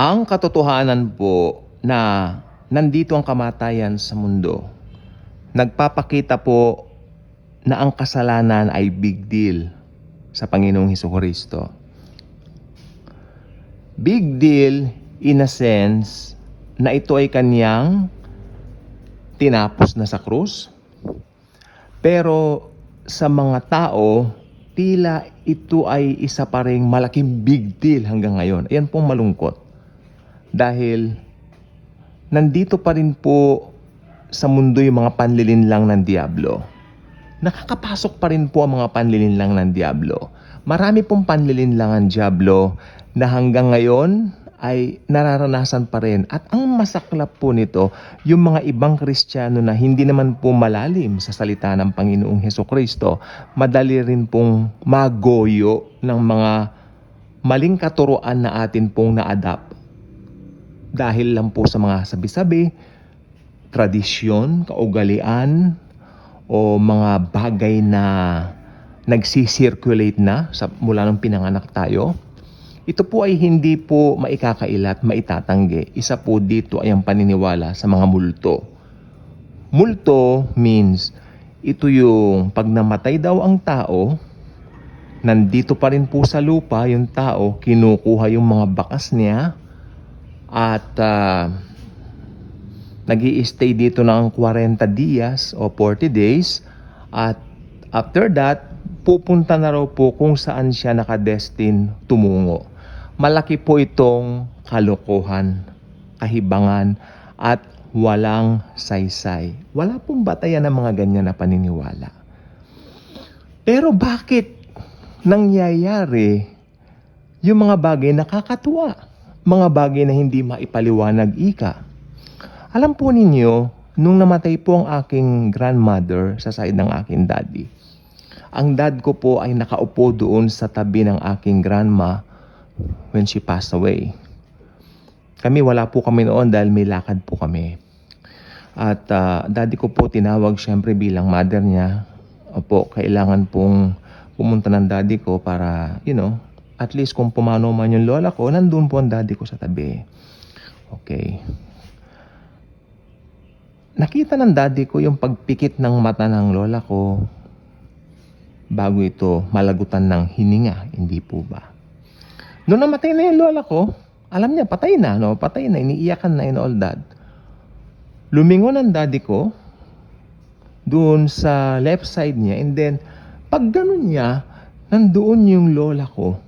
Ang katotohanan po na nandito ang kamatayan sa mundo, nagpapakita po na ang kasalanan ay big deal sa Panginoong Hesukristo. Big deal in a sense na ito ay kanyang tinapos na sa krus. Pero sa mga tao, tila ito ay isa pa ring malaking big deal hanggang ngayon. Ayan pong malungkot. Dahil nandito pa rin po sa mundo yung mga panlilinlang ng Diablo. Nakakapasok pa rin po ang mga panlilinlang ng Diablo. Marami pong panlilinlang ang Diablo na hanggang ngayon ay nararanasan pa rin. At ang masaklap po nito, yung mga ibang Kristiyano na hindi naman po malalim sa salita ng Panginoong Hesukristo, madali rin pong magoyo ng mga maling katuruan na atin pong na-adapt. Dahil lang po sa mga sabi-sabi, tradisyon, kaugalian, o mga bagay na nagsisirculate na mula nung pinanganak tayo. Ito po ay hindi po maikakailat, maitatanggi. Isa po dito ay ang paniniwala sa mga multo. Multo means, ito yung pag namatay daw ang tao, nandito pa rin po sa lupa yung tao, kinukuha yung mga bakas niya, at nag-i-stay dito ng 40 dias o 40 days. At after that, pupunta na raw po kung saan siya nakadestin tumungo. Malaki po itong kalokohan, kahibangan, at walang saysay. Wala pong batayan ng mga ganyan na paniniwala. Pero bakit nangyayari yung mga bagay na nakakatuwa? Mga bagay na hindi maipaliwanag ika. Alam po ninyo, nung namatay po ang aking grandmother sa side ng aking daddy, ang dad ko po ay nakaupo doon sa tabi ng aking grandma when she passed away. Wala po kami noon dahil may lakad po kami. At daddy ko po tinawag syempre bilang mother niya. Opo, kailangan pong pumunta ng daddy ko para, at least kung pumano man yung lola ko, nandun po ang daddy ko sa tabi. Okay. Nakita ng daddy ko yung pagpikit ng mata ng lola ko bago ito malagutan ng hininga, hindi po ba? Noong namatay na yung lola ko, alam niya, patay na, no? Patay na, iniiyakan na and all that. Lumingon ang daddy ko doon sa left side niya, and then, pag ganun niya, nandoon yung lola ko,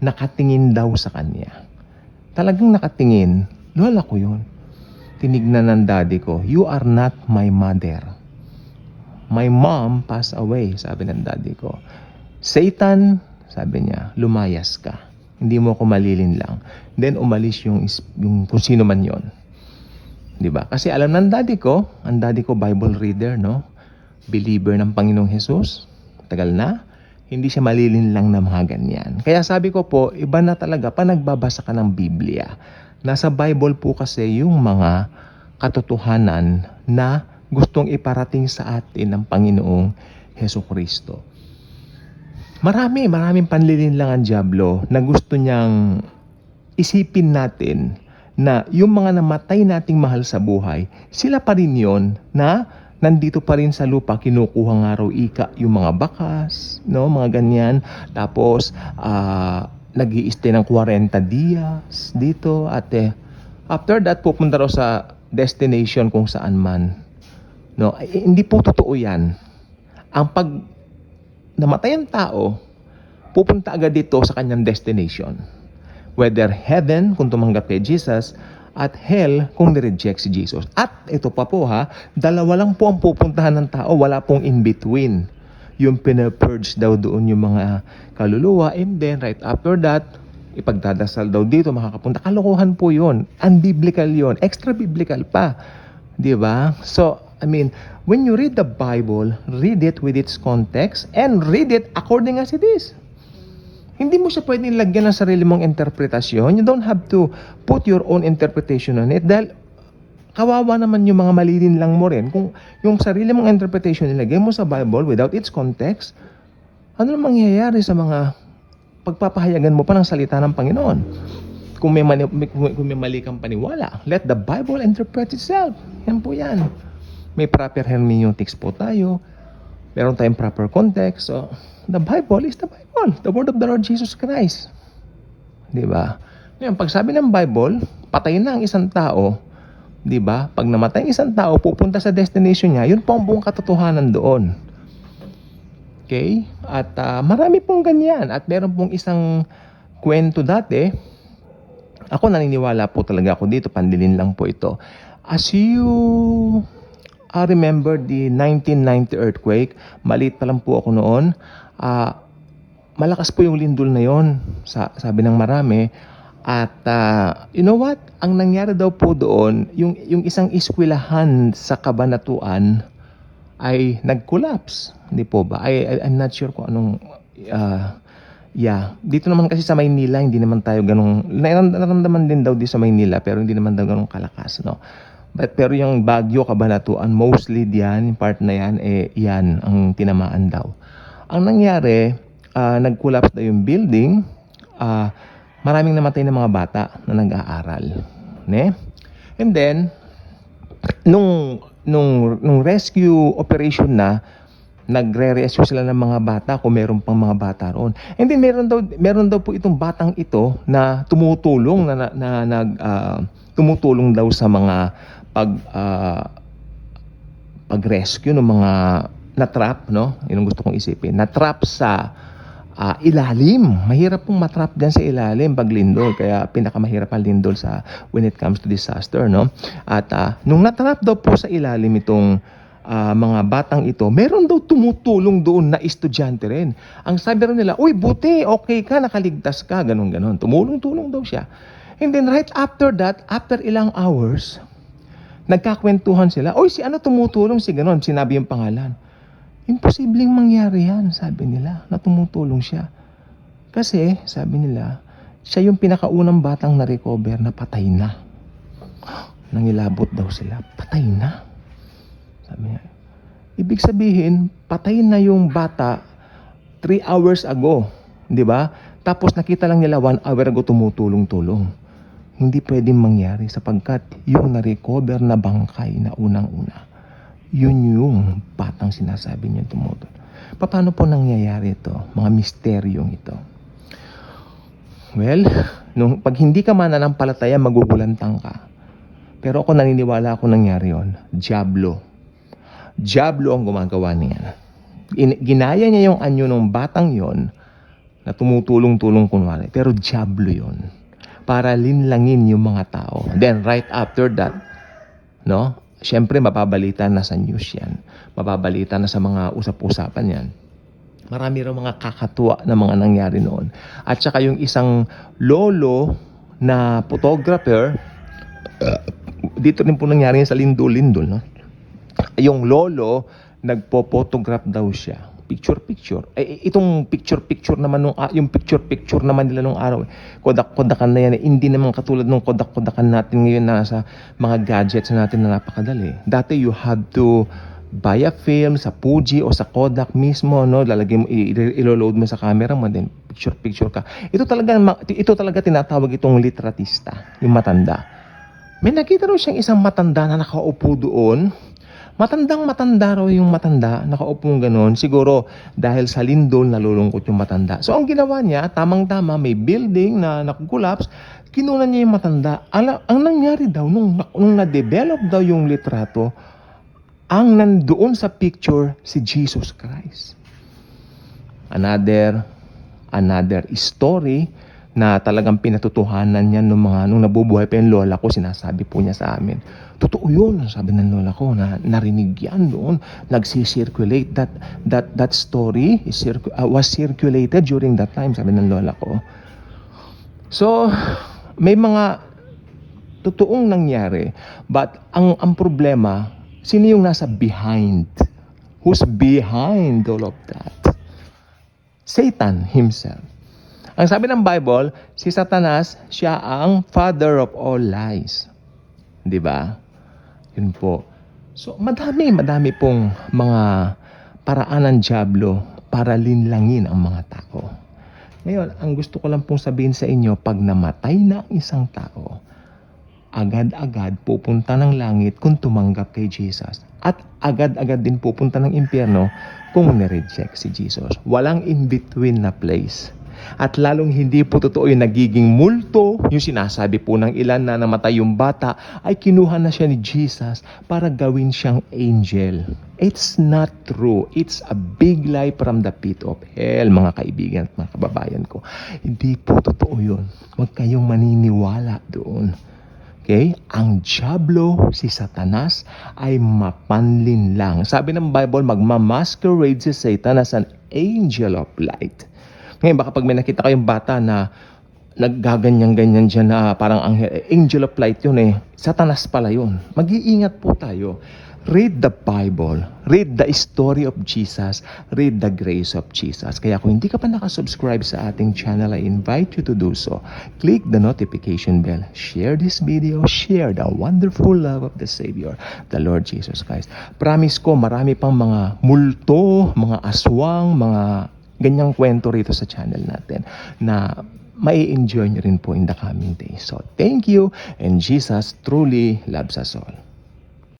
nakatingin daw sa kanya. Talagang nakatingin, lola ko yun. Tinignan ng daddy ko, "You are not my mother. My mom passed away," sabi ng daddy ko. "Satan," sabi niya, "lumayas ka. Hindi mo ako malilinlang." Then umalis yung kung sino man yon. Diba? Kasi alam ng daddy ko, ang daddy ko Bible reader, no? Believer ng Panginoong Jesus. Tagal na. Hindi siya malilinlang na mga ganyan. Kaya sabi ko po, iba na talaga pa nagbabasa ka ng Biblia. Nasa Bible po kasi yung mga katotohanan na gustong iparating sa atin ng Panginoong Hesukristo. Maraming panlilinlang ang Diablo na gusto niyang isipin natin na yung mga namatay nating mahal sa buhay, sila pa rin yon na nandito pa rin sa lupa, kinukuha nga raw ika yung mga bakas, no, mga ganyan. Tapos, nag-i-stay ng 40 dias dito at after that pupunta raw sa destination kung saan man. No, hindi po totoo 'yan. Ang pag namatay ang tao, pupunta agad dito sa kanyang destination. Whether heaven kung tumanggap kay Jesus, at hell kung ni-reject si Jesus. At ito pa po dalawa lang po ang pupuntahan ng tao, wala pong in between. Yung pinapurge daw doon yung mga kaluluwa, and then right after that, ipagdadasal daw dito, makakapunta. Kalokohan po yun. Unbiblical yun. Extra biblical pa. Di ba? So, when you read the Bible, read it with its context and read it according as it is. Hindi mo siya pwedeng lagyan ng sarili mong interpretasyon. You don't have to put your own interpretation on it dahil kawawa naman yung mga malilinlang mo rin. Kung yung sarili mong interpretation nilagay mo sa Bible without its context, ano na mangyayari sa mga pagpapahayagan mo pa ng salita ng Panginoon? Kung kung may mali kang paniwala, let the Bible interpret itself. Yan po yan. May proper hermeneutics po tayo. Meron tayong proper context. So, the Bible is the Bible. The word of the Lord Jesus Christ. Di ba? Ngayon, pag sabi ng Bible, patay na ang isang tao, di ba? Pag namatay ang isang tao, pupunta sa destination niya, yun po ang buong katotohanan doon. Okay? At marami pong ganyan. At meron pong isang kwento dati. Ako naniniwala po talaga ako dito. Pandilin lang po ito. As you remember the 1990 earthquake, maliit pa lang po ako noon. Malakas po yung lindol na yon, sabi ng marami. At you know what? Ang nangyari daw po doon, yung isang eskwelahan sa Cabanatuan ay nag-collapse. Hindi po ba? I'm not sure kung anong... Dito naman kasi sa Maynila, hindi naman tayo ganong... Naramdaman din daw di sa Maynila, pero hindi naman daw ganong kalakas, no? Pero yung Baguio, Cabanatuan, mostly diyan, yung part na yan, yan ang tinamaan daw. Ang nangyari, nag-collapse na yung building, maraming namatay na mga bata na nag-aaral. Ne? And then, nung rescue operation na, nagre-rescue sila ng mga bata kung meron pang mga bata roon. And then meron daw po itong batang ito na tumutulong tumutulong daw sa mga pag-rescue ng mga na-trap, no? Yun ang gusto kong isipin. Na-trap sa ilalim. Mahirap pong matrap diyan sa ilalim pag lindol. Kaya pinakamahirap ang lindol when it comes to disaster, no? At nung na-trap daw po sa ilalim itong mga batang ito, meron daw tumutulong doon na estudyante rin. Ang sabi rin nila, uy, buti, okay ka, nakaligtas ka, ganun-ganon. Tumulong-tulong daw siya. And then right after that, after ilang hours, nagkakwentuhan sila, uy, si ano tumutulong, si ganon, sinabi yung pangalan. Imposibleng mangyari yan, sabi nila, na tumutulong siya. Kasi, sabi nila, siya yung pinakaunang batang na-recover na patay na. Nangilabot daw sila, patay na. Sabi niya, ibig sabihin, patay na yung bata 3 hours ago. Di ba? Tapos nakita lang nila 1 hour ago tumutulong-tulong. Hindi pwedeng mangyari sapagkat yung na-recover na bangkay na unang-una, yun yung batang sinasabi niya tumutulong. Paano po nangyayari ito? Mga misteryong ito. Well, pag hindi ka mananampalataya, magugulantang ka. Pero ako naniniwala ako nangyari yon. Diablo ang gumagawa niyan. Ginaya niya yung anyo ng batang yon na tumutulong-tulong kunwari. Pero diablo yon. Para linlangin yung mga tao. Then right after that, no? Siyempre mababalita na sa news yan. Mababalita na sa mga usap-usapan yan. Marami raw mga kakatuwa na mga nangyari noon. At saka yung isang lolo na photographer, dito rin po nangyari sa Lindol-Lindol, no? Yung lolo, nagpo-photograph daw siya. Picture-picture. Itong picture-picture naman, yung picture-picture naman nila nung araw. Kodak-kodakan na yan. Hindi naman katulad nung kodak-kodakan natin ngayon na sa mga gadgets natin na napakadali. Dati you have to buy a film sa Fuji o sa Kodak mismo, no? Lalagay mo, ilo-load mo sa camera mo, then picture-picture ka. Ito talaga tinatawag itong litratista, yung matanda. May nakita raw siyang isang matanda na nakaupo doon. Matandang-matanda raw yung matanda, nakaupong gano'n. Siguro dahil sa lindol, nalulungkot yung matanda. So ang ginawa niya, tamang-tama, may building na nakukolapse, kinunan niya yung matanda. Ang nangyari daw, nung na-develop daw yung litrato, ang nandoon sa picture, si Jesus Christ. Another story na talagang pinatutuhanan niya nung nabubuhay pa yung lola ko, sinasabi po niya sa amin. Totoo yun, sabi ng lola ko, na narinig yan doon. Nag-circulate that story was circulated during that time, sabi ng lola ko. So, may mga totoong nangyari, but ang problema, sino yung nasa behind? Who's behind all of that? Satan himself. Ang sabi ng Bible, si Satanas, siya ang father of all lies. 'Di ba? Yun po. So, madami pong mga paraan ng diablo para linlangin ang mga tao. Ngayon, ang gusto ko lang pong sabihin sa inyo, pag namatay na ang isang tao, agad-agad pupunta ng langit kung tumanggap kay Jesus. At agad-agad din pupunta ng impyerno kung nireject si Jesus. Walang in-between na place. At lalong hindi po totoo yung nagiging multo, yung sinasabi po ng ilan na namatay yung bata, ay kinuha na siya ni Jesus para gawin siyang angel. It's not true. It's a big lie from the pit of hell, mga kaibigan at mga kababayan ko. Hindi po totoo yun. Huwag kayong maniniwala doon. Okay? Ang dyablo, si Satanas, ay mapanlin lang. Sabi ng Bible, magmamasquerade si Satan as an angel of light. Ngayon, baka pag may nakita kayong bata na naggaganyan-ganyan dyan na parang angel of light yun eh. Satanas pala yun. Mag-iingat po tayo. Read the Bible. Read the story of Jesus. Read the grace of Jesus. Kaya kung hindi ka pa nakasubscribe sa ating channel, I invite you to do so. Click the notification bell. Share this video. Share the wonderful love of the Savior, the Lord Jesus Christ. Promise ko, marami pang mga multo, mga aswang, mga ganyang kwento rito sa channel natin na mai-enjoy nyo rin po in the coming days. So, thank you, and Jesus truly loves us all.